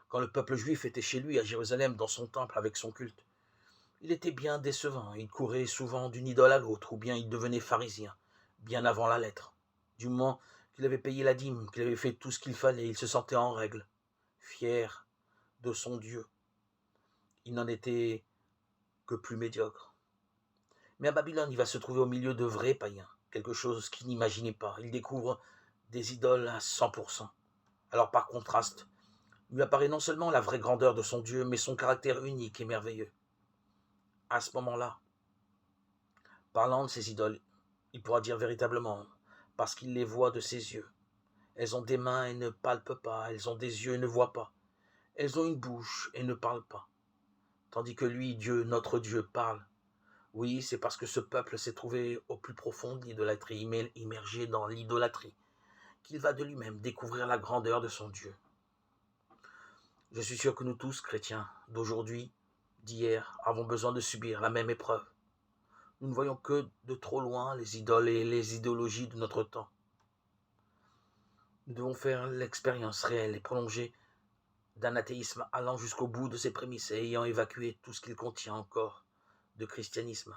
quand le peuple juif était chez lui à Jérusalem dans son temple avec son culte. Il était bien décevant, il courait souvent d'une idole à l'autre, ou bien il devenait pharisien, bien avant la lettre. Du moment qu'il avait payé la dîme, qu'il avait fait tout ce qu'il fallait, il se sentait en règle, fier de son Dieu. Il n'en était que plus médiocre. Mais à Babylone, il va se trouver au milieu de vrais païens, quelque chose qu'il n'imaginait pas. Il découvre des idoles à 100%. Alors par contraste, lui apparaît non seulement la vraie grandeur de son Dieu, mais son caractère unique et merveilleux. À ce moment-là, parlant de ces idoles, il pourra dire véritablement, parce qu'il les voit de ses yeux. Elles ont des mains et ne palpent pas, elles ont des yeux et ne voient pas. Elles ont une bouche et ne parlent pas. Tandis que lui, Dieu, notre Dieu, parle. Oui, c'est parce que ce peuple s'est trouvé au plus profond de l'idolâtrie, immergé dans l'idolâtrie, qu'il va de lui-même découvrir la grandeur de son Dieu. Je suis sûr que nous tous, chrétiens, d'aujourd'hui, d'hier, avons besoin de subir la même épreuve. Nous ne voyons que de trop loin les idoles et les idéologies de notre temps. Nous devons faire l'expérience réelle et prolongée d'un athéisme allant jusqu'au bout de ses prémices et ayant évacué tout ce qu'il contient encore de christianisme.